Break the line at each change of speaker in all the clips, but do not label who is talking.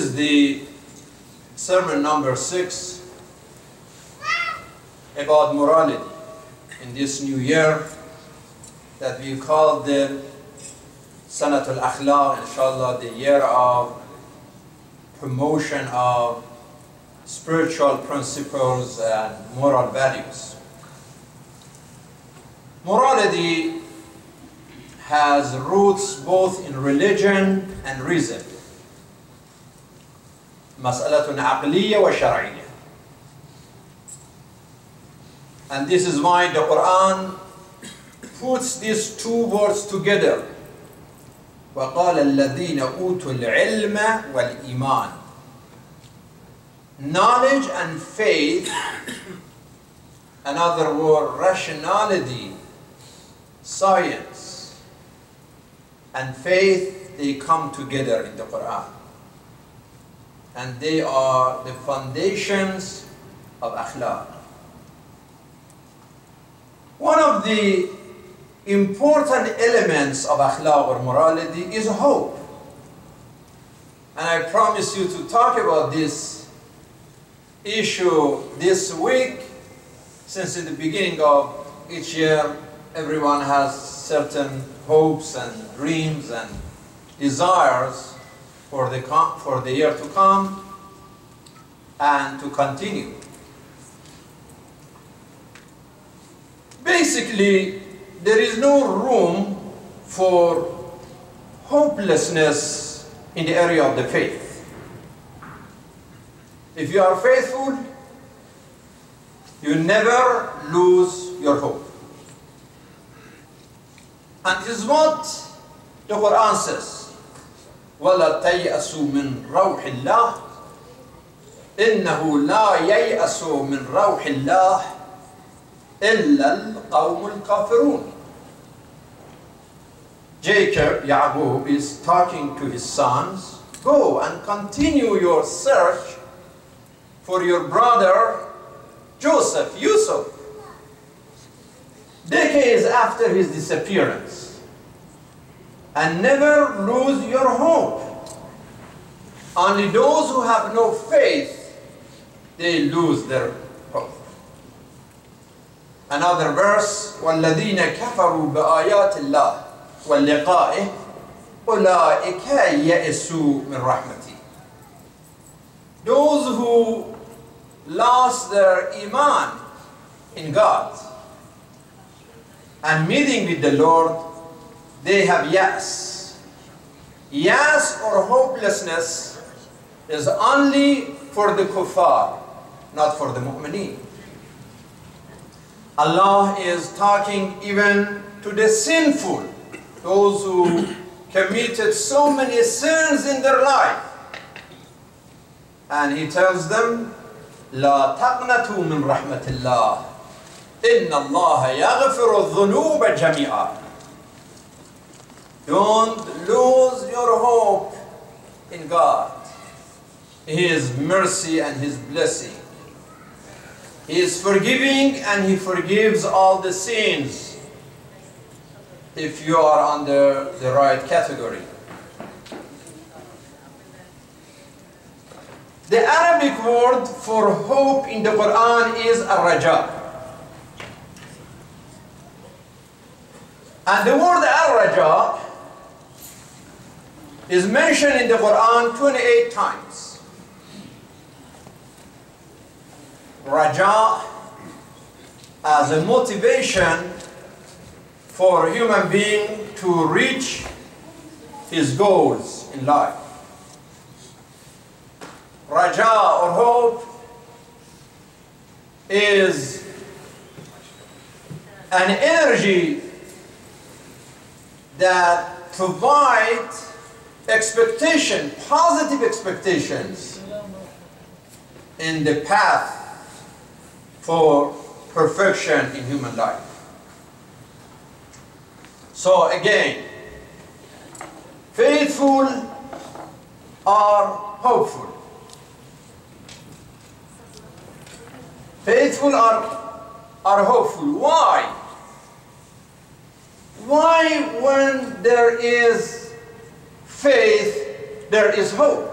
is the sermon number 6 about morality in this new year that we call the Sanatul Akhlaq, inshallah, the year of promotion of spiritual principles and moral values. Morality has roots both in religion and reason. مسألة عقلية وشرعية. And this is why the Quran puts these two words together. وَقَالَ الَّذِينَ أُوتُوا الْعِلْمَ وَالْإِيمَانِ. Knowledge and faith, another word, rationality, science, and faith, they come together in the Quran. And they are the foundations of akhlaq. One of the important elements of akhlaq or morality is hope. And I promise you to talk about this issue this week, since in the beginning of each year, everyone has certain hopes and dreams and desires for the year to come and to continue. Basically, there is no room for hopelessness in the area of the faith. If you are faithful, you never lose your hope. And this is what the Quran says. وَلَا تَيْأَسُوا مِنْ رَوْحِ اللَّهِ إِنَّهُ لَا يَيْأَسُ مِنْ رَوْحِ اللَّهِ إِلَّا الْقَوْمُ الْكَافِرُونَ. Jacob, Ya'qub, is talking to his sons, go and continue your search for your brother Joseph, Yusuf, decades after his disappearance. And never lose your hope. Only those who have no faith, they lose their hope. Another verse, وَالَّذِينَ كَفَرُوا بِآيَاتِ اللَّهِ وَاللِّقَائِهِ أُولَٰئِكَ يَئِسُوا مِنْ رَحْمَتِهِ. Those who lost their iman in God and meeting with the Lord, they have yas. Yas or hopelessness is only for the kuffar, not for the mu'mineen. Allah is talking even to the sinful, those who committed so many sins in their life. And He tells them, لا تقنطوا من رحمة الله إن الله يغفر الذنوب جميعا. Don't lose your hope in God, His mercy and His blessing. He is forgiving and He forgives all the sins if you are under the right category. The Arabic word for hope in the Quran is al-raja. And the word al-raja is mentioned in the Quran 28 times. Raja as a motivation for a human being to reach his goals in life. Raja or hope is an energy that provides expectation, positive expectations in the path for perfection in human life. So again, faithful are hopeful. Faithful are hopeful. Why? Why when there is faith, there is hope?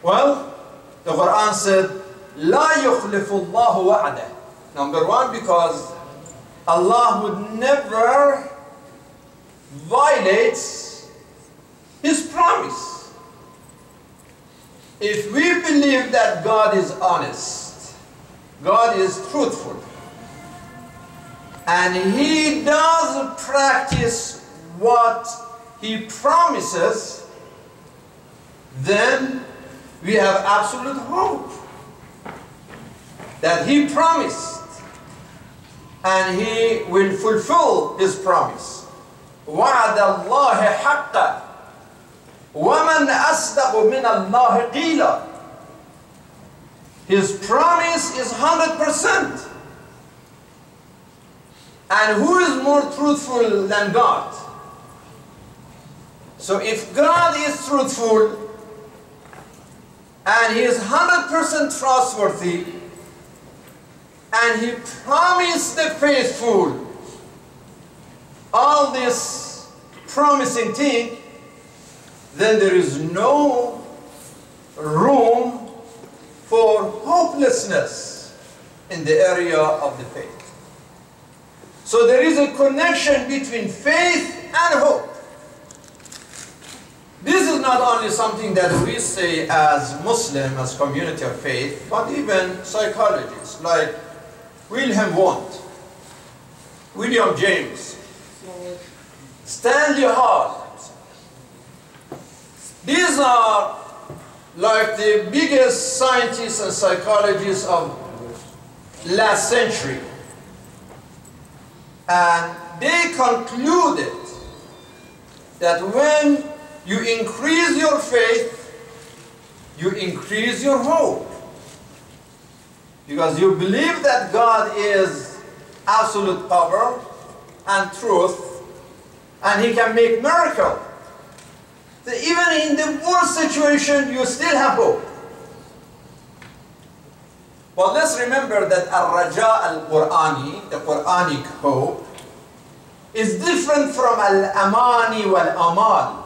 Well, the Quran said, لا يخلف الله وعده. Number one, because Allah would never violate His promise. If we believe that God is honest, God is truthful, and He does practice what He promises, then we have absolute hope that He promised and He will fulfill His promise. وعد الله حقا ومن أصدق من الله قيلا. His promise is 100%. And who is more truthful than God? So if God is truthful and He is 100% trustworthy and He promised the faithful all this promising thing, then there is no room for hopelessness in the area of the faith. So there is a connection between faith and hope. This is not only something that we say as Muslim, as community of faith, but even psychologists like Wilhelm Wundt, William James, Stanley Hall. These are like the biggest scientists and psychologists of last century. And they concluded that when you increase your faith, you increase your hope. Because you believe that God is absolute power and truth, and He can make miracles. So even in the worst situation, you still have hope. But let's remember that al-raja al-Qur'ani, the Qur'anic hope, is different from al-amani wal-amal.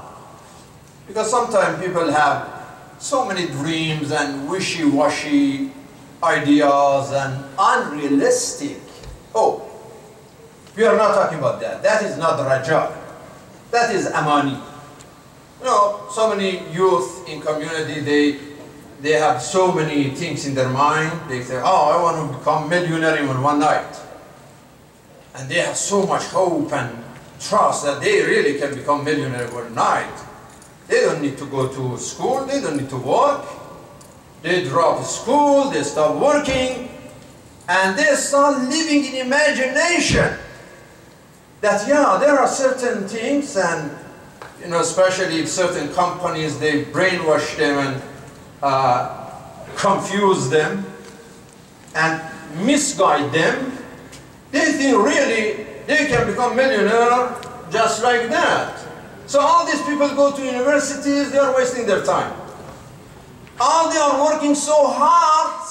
Because sometimes people have so many dreams and wishy-washy ideas and unrealistic hope. We are not talking about that. That is not raja. That is amani. You know, so many youth in community, they have so many things in their mind. They say, oh, I want to become millionaire in one night. And they have so much hope and trust that they really can become millionaire overnight. They don't need to go to school, they don't need to work. They drop school, they stop working, and they start living in imagination. That, yeah, there are certain things, and you know, especially if certain companies, they brainwash them and confuse them and misguide them. They think really they can become millionaire just like that. So all these people go to universities, they are wasting their time. All they are working so hard,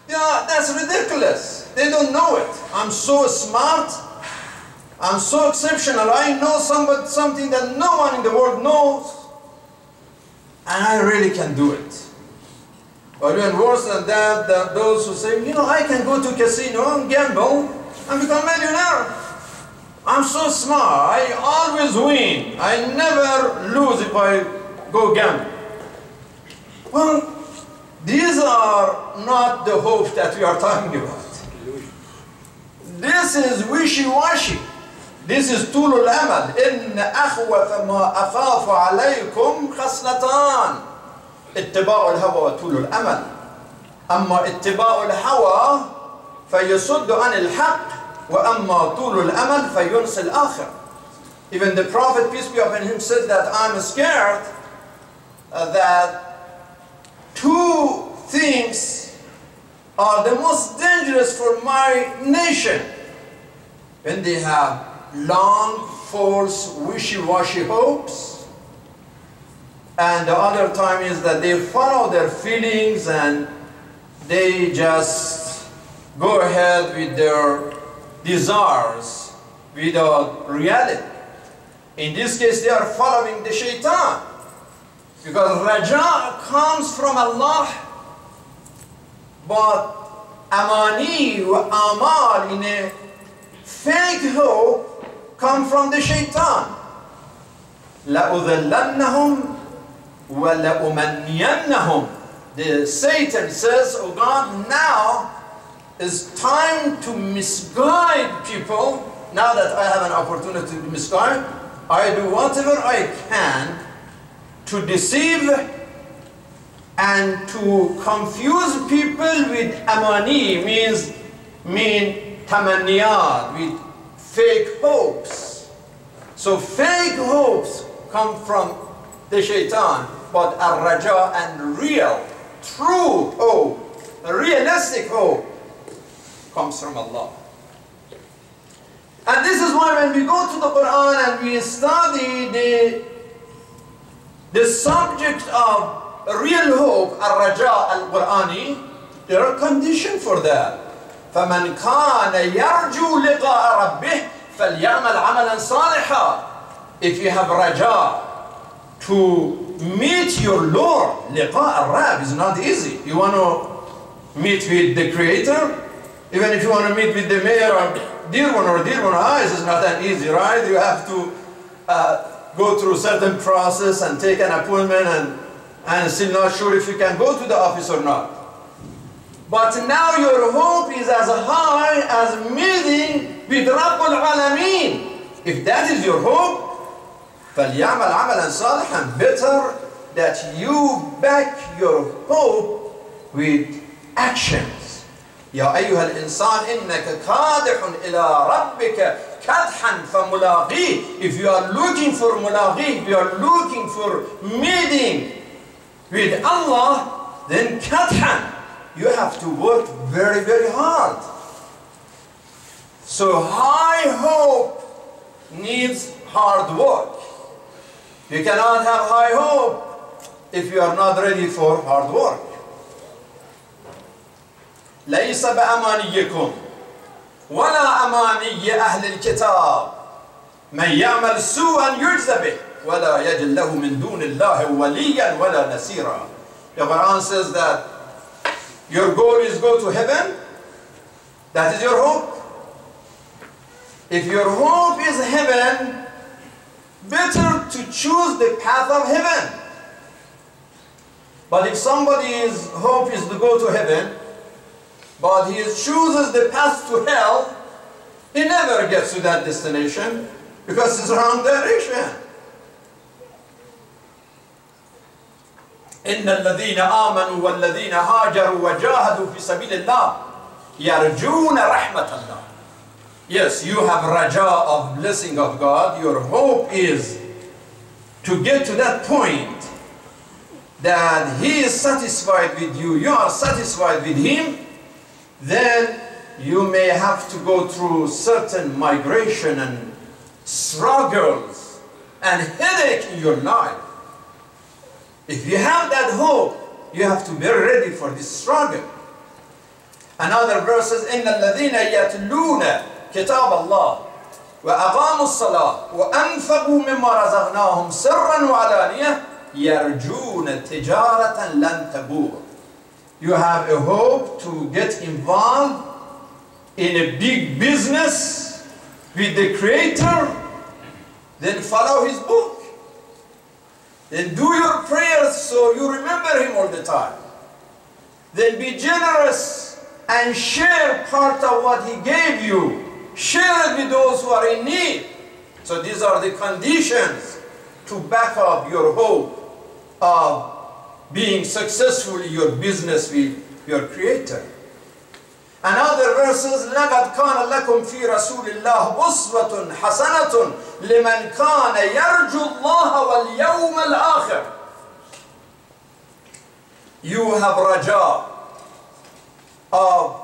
yeah, that's ridiculous. They don't know it. I'm so smart. I'm so exceptional. I know something that no one in the world knows. And I really can do it. But even worse than that, those who say, you know, I can go to a casino and gamble and become a millionaire. I'm so smart. I always win. I never lose if I go gamble. Well, these are not the hope that we are talking about. This is wishy-washy. This is طول الأمل. إن أخوف ما أخاف عليكم خصلتان. اتباع الهوى وطول الأمل. أما اتباع الهوى فيصد عن الحق وأما طول الأمل فينسي الآخر. Even the Prophet, peace be upon him, said that I'm scared that two things are the most dangerous for my nation. When they have long, false, wishy-washy hopes, and the other time is that they follow their feelings and they just go ahead with their desires without reality. In this case, they are following the shaitan. Because raja comes from Allah, but amani wa amal, in a fake hope, come from the shaitan. لَأُذَلَّنَّهُمْ وَلَأُمَنِّيَنَّهُمْ. The Satan says, oh God, now is time to misguide people. Now that I have an opportunity to misguide, I do whatever I can to deceive and to confuse people with amani, mean tamanniyat, with fake hopes. So fake hopes come from the shaitan, but ar-raja and real, true hope, realistic hope comes from Allah. And this is why when we go to the Quran and we study the subject of real hope, ar-raja al-Qurani, there are conditions for that. فَمَنْ كَانَ يَرْجُو لِقَاءَ رَبِّهِ فَلْيَعْمَلْ عَمَلًا صَالِحًا. If you have raja to meet your Lord, liqa al-rab is not easy. You want to meet with the Creator? Even if you want to meet with the mayor of Dearborn or Dearborn Heights, it's not that easy, right? You have to go through a certain process and take an appointment and still not sure if you can go to the office or not. But now your hope is as high as meeting with Rabbul Alameen. If that is your hope, فَلْيَعْمَلْ عَمَلًا صَالِحًا. Better that you back your hope with actions. يَا أَيُّهَا الْإِنسَانِ إِنَّكَ كَادِحٌ إِلَىٰ رَبِّكَ كَدْحًا فَمُلَاقِيهِ. If you are looking for mulaqi, if you are looking for meeting with Allah, then kadhan, you have to work very, very hard. So high hope needs hard work. You cannot have high hope if you are not ready for hard work. ليس بأمانيكم ولا أماني أهل الكتاب من يعمل سوءا يجزى به ولا يجد له من دون الله وليا ولا نصيرا. The Quran says that your goal is go to heaven. That is your hope. If your hope is heaven, better to choose the path of heaven. But if somebody's hope is to go to heaven, but he chooses the path to hell, he never gets to that destination because it's the wrong direction. إن الذين آمنوا والذين هاجروا وجاهدوا في سبيل الله يرجون رحمة الله. Yes, you have raja of blessing of God. Your hope is to get to that point that He is satisfied with you, you are satisfied with Him. Then you may have to go through certain migration and struggles and headache in your life. If you have that hope, you have to be ready for this struggle. Another verse says, إِنَّ الَّذِينَ يَتْلُونَ كِتَابَ اللَّهِ وَأَقَامُوا الصَّلَاةَ وَأَنْفَقُوا مِمَّا رَزَقْنَاهُمْ سِرًّا وَعَلَانِيَةً يَرْجُونَ تِجَارَةً لَنْ تَبُورَ. You have a hope to get involved in a big business with the Creator, then follow His book. Then do your prayers so you remember Him all the time. Then be generous and share part of what He gave you. Share it with those who are in need. So these are the conditions to back up your hope of being successful in your business with your Creator. Another verses, لَقَدْ كَانَ لَكُمْ فِي رَسُولِ اللَّهِ أُسْوَةٌ حَسَنَةٌ لِمَنْ كَانَ يَرْجُو اللَّهَ وَالْيَوْمَ الْآخِرِ. You have raja of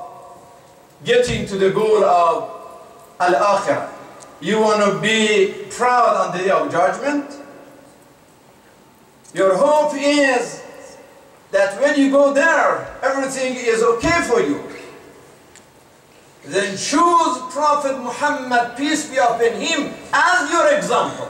getting to the goal of al-akhirah. You want to be proud on the day of judgment. Your hope is that when you go there, everything is okay for you. Then choose Prophet Muhammad, peace be upon him, as your example.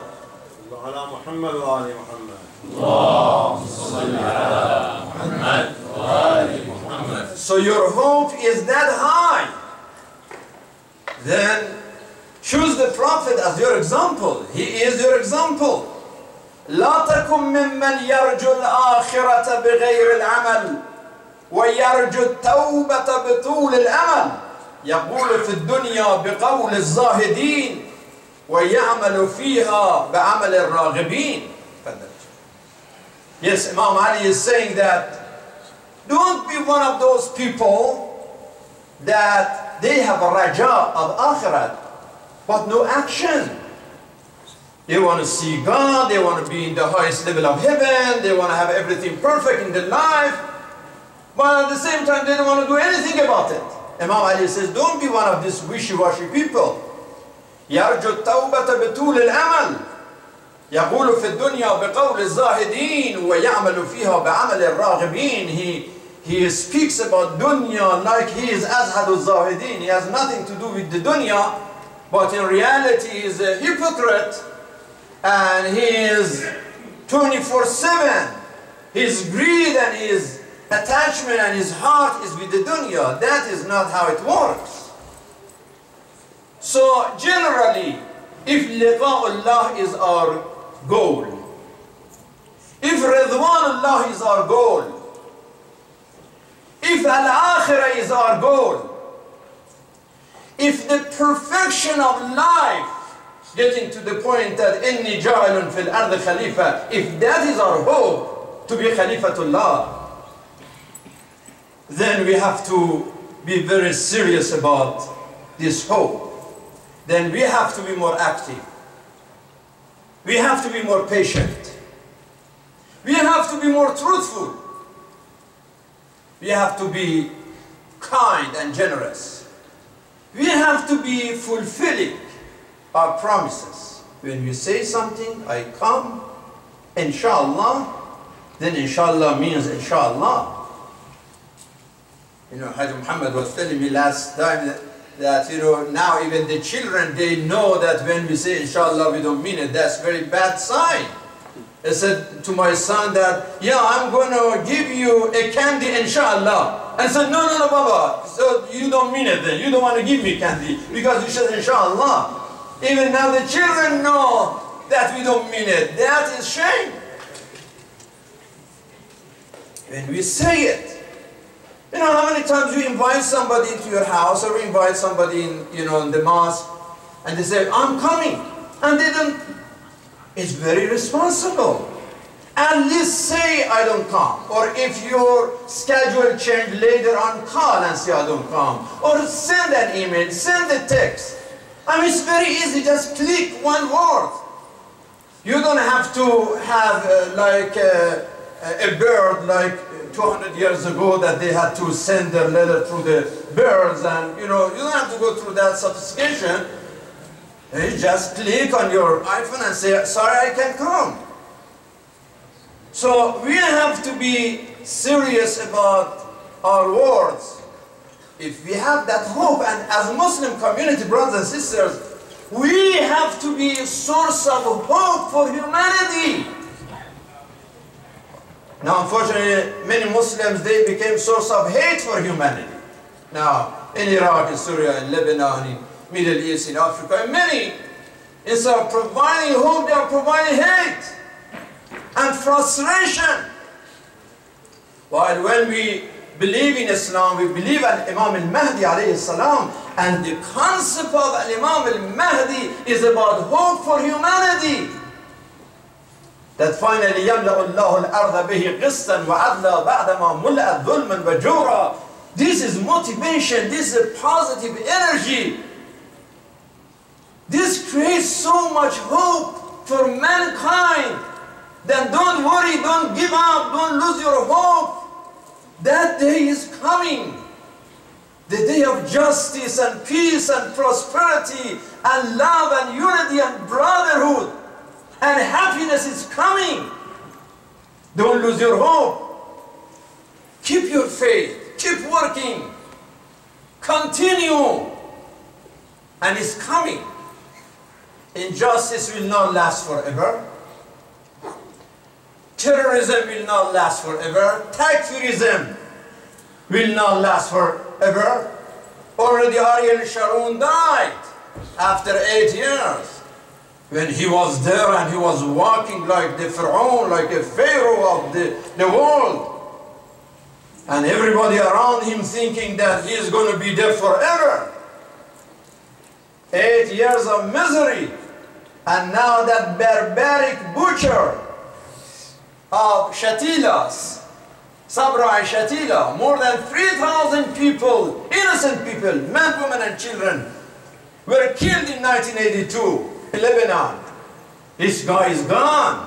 على محمد وآل محمد.
اللهم صل على محمد وآل محمد.
So your hope is that high. Then choose the Prophet as your example. He is your example. لا تكن ممن يرجو الآخرة بغير العمل ويرجو التوبة بطول الأمل. يقول في الدنيا بقول الزاهدين ويعمل فيها بعمل الراغبين. Yes, Imam Ali is saying that don't be one of those people that they have a raja of akhirat but no action. They want to see God, they want to be in the highest level of heaven, they want to have everything perfect in their life, but at the same time they don't want to do anything about it. Imam Ali says, don't be one of these wishy-washy people. يرجو التوبة بطول الأمل يقول في الدنيا بقول الزاهدين ويعمل فيها بعمل الراغبين. He speaks about dunya like he is Azhad al-Zahidin. He has nothing to do with the dunya, but in reality he is a hypocrite and he is 24/7. His greed and his attachment and his heart is with the dunya. That is not how it works. So generally, if liqa'ullah is our goal, if ridwanullah is our goal, if al-akhirah is our goal, if the perfection of life, getting to the point that inni ja'ilun fil ard khalifa, if that is our hope, to be khalifatullah, then we have to be very serious about this hope. Then we have to be more active. We have to be more patient. We have to be more truthful. We have to be kind and generous. We have to be fulfilling our promises. When we say something, I come, inshallah, then inshallah means inshallah. You know, Imam Mohammad was telling me last time that, you know, now even the children, they know that when we say inshallah, we don't mean it. That's a very bad sign. I said to my son that, yeah, I'm going to give you a candy inshallah. And I said, no, Baba. So you don't mean it then. You don't want to give me candy because you said inshallah. Even now the children know that we don't mean it. That is shame. When we say it, you know how many times you invite somebody into your house or invite somebody in, you know, in the mosque and they say, I'm coming. And they don't. It's very responsible. At least say I don't come. Or if your schedule change later on, call and say I don't come. Or send an email, send a text. I mean, it's very easy, just click one word. You don't have to have like a bird like 200 years ago that they had to send their letter through the birds, and you know, you don't have to go through that sophistication. You just click on your iPhone and say, sorry, I can't come. So we have to be serious about our words. If we have that hope, and as a Muslim community, brothers and sisters, we have to be a source of hope for humanity. Now, unfortunately, many Muslims, they became source of hate for humanity. Now, in Iraq, in Syria, in Lebanon, in Middle East, in Africa, and many, instead of providing hope, they are providing hate and frustration. While when we believe in Islam, we believe in Imam al-Mahdi alayhi salam, and the concept of Imam al-Mahdi is about hope for humanity. That finally يَمْلَأُ اللَّهُ الْأَرْضَ بِهِ قِسْطًا وَعَدْلًا بَعْدَمَا مُلِئَتْ ظُلْمًا وَجُورًا. This is motivation, this is positive energy. This creates so much hope for mankind. Then don't worry, don't give up, don't lose your hope. That day is coming. The day of justice and peace and prosperity and love and unity and brotherhood. And happiness is coming. Don't lose your hope. Keep your faith. Keep working. Continue. And it's coming. Injustice will not last forever. Terrorism will not last forever. Takfirism will not last forever. Already Ariel Sharon died after 8 years. When he was there and he was walking like the Pharaoh, like a Pharaoh of the world. And everybody around him thinking that he is going to be there forever. 8 years of misery. And now that barbaric butcher of Shatilas, Sabra Shatila, more than 3,000 people, innocent people, men, women and children, were killed in 1982 in Lebanon. This guy is gone.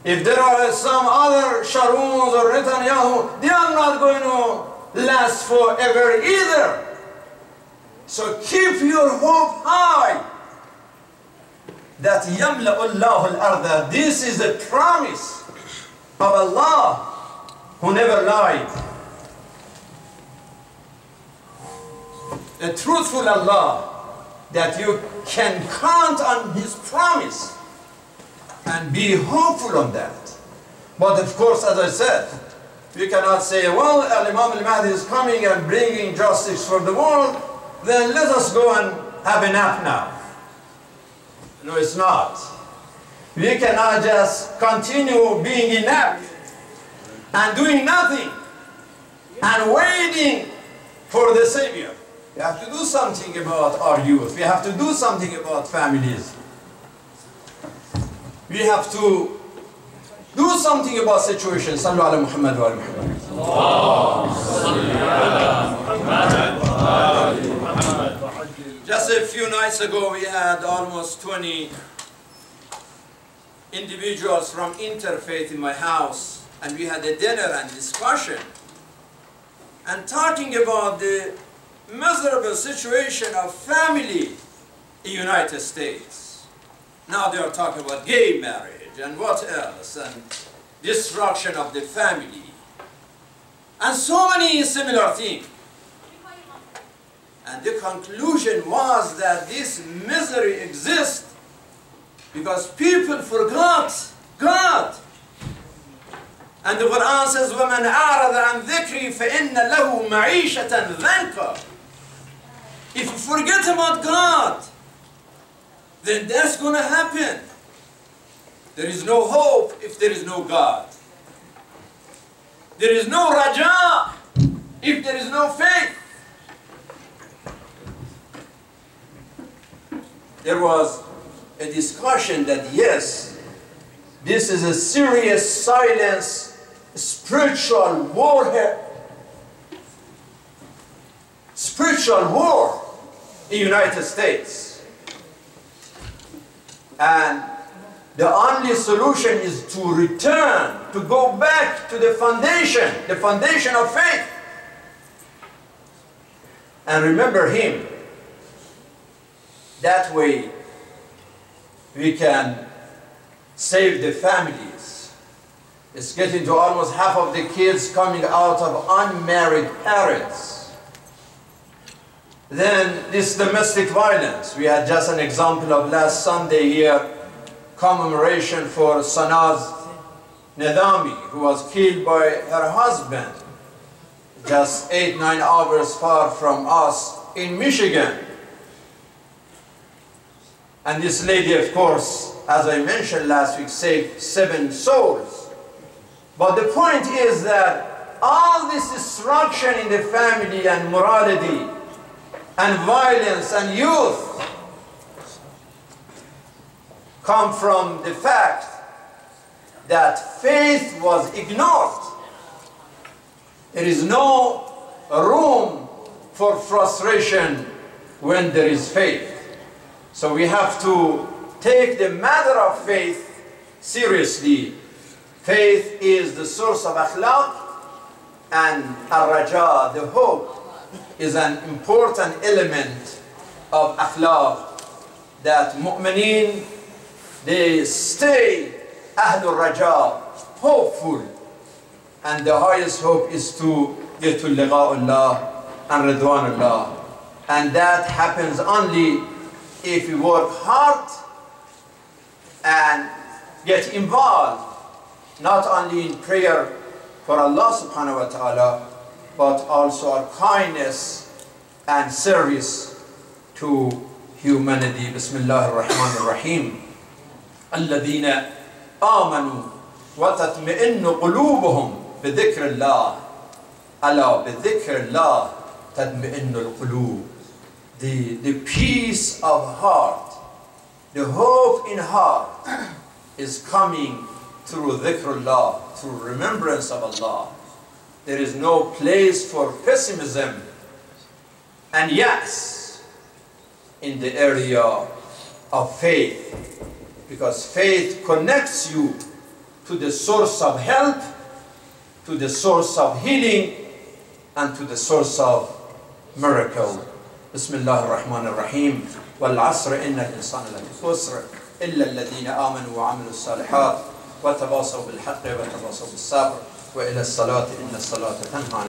If there are some other Sharons or Netanyahu, they are not going to last forever either. So keep your hope high. That يَمْلَأُ اللَّهُ الْأَرْضَ. This is a promise of Allah who never lied. A truthful Allah that you can count on His promise and be hopeful on that. But of course, as I said, we cannot say, well, Imam al-Mahdi is coming and bringing justice for the world, then let us go and have a nap now. No, it's not. We cannot just continue being inept and doing nothing and waiting for the Savior. We have to do something about our youth. We have to do something about families. We have to do something about situations. Sallu ala Muhammad wa ala Muhammad. Just a few nights ago, we had almost 20 individuals from interfaith in my house, and we had a dinner and discussion, and talking about the miserable situation of family in the United States. Now they are talking about gay marriage and what else, and destruction of the family, and so many similar things. And the conclusion was that this misery exists because people forgot God. And the Quran says, وَمَنْ أَعْرَضَ عَنْ ذِكْرِي فَإِنَّ لَهُ مَعِيشَةً ضَنْكًا. If you forget about God, then that's going to happen. There is no hope if there is no God. There is no raja if there is no faith. There was a discussion that yes, this is a serious silence, spiritual warfare, spiritual war in the United States. And the only solution is to return, to go back to the foundation of faith. And remember Him. That way, we can save the families. It's getting to almost half of the kids coming out of unmarried parents. Then this domestic violence. We had just an example of last Sunday here, commemoration for Sanaz Nedami, who was killed by her husband, just 8-9 hours far from us in Michigan. And this lady, of course, as I mentioned last week, saved 7 souls. But the point is that all this destruction in the family and morality and violence and youth come from the fact that faith was ignored. There is no room for frustration when there is faith. So we have to take the matter of faith seriously. Faith is the source of akhlaq, and ar-raja, the hope, is an important element of akhlaq, that mu'mineen, they stay ahlul raja, hopeful, and the highest hope is to get to liqa'ullah and ridwanullah, and that happens only if we work hard and get involved not only in prayer for Allah subhanahu wa ta'ala, but also our kindness and service to humanity. Bismillah ar-Rahman ar-Rahim. الذين آمنوا وتطمئن قلوبهم بذكر الله ألا بذكر الله تطمئن القلوب. The peace of heart, the hope in heart is coming through dhikrullah, through remembrance of Allah. There is no place for pessimism and yes in the area of faith, because faith connects you to the source of help, to the source of healing, and to the source of miracle. Bismillah ar-Rahman ar-Rahim. وَالْعَصْرِ إِنَّ الْإِنسَانَ لَفِي خُسْرٍ إِلَّا الَّذِينَ آمَنُوا وَعَمِلُوا الصَّالِحَاتِ وَتَوَاصَوْا بِالْحَقِّ وَتَوَاصَوْا بِالصَّبْرِ وَإِلَى الصَّلَاةِ إِنَّ الصَّلَاةَ تَنْهَى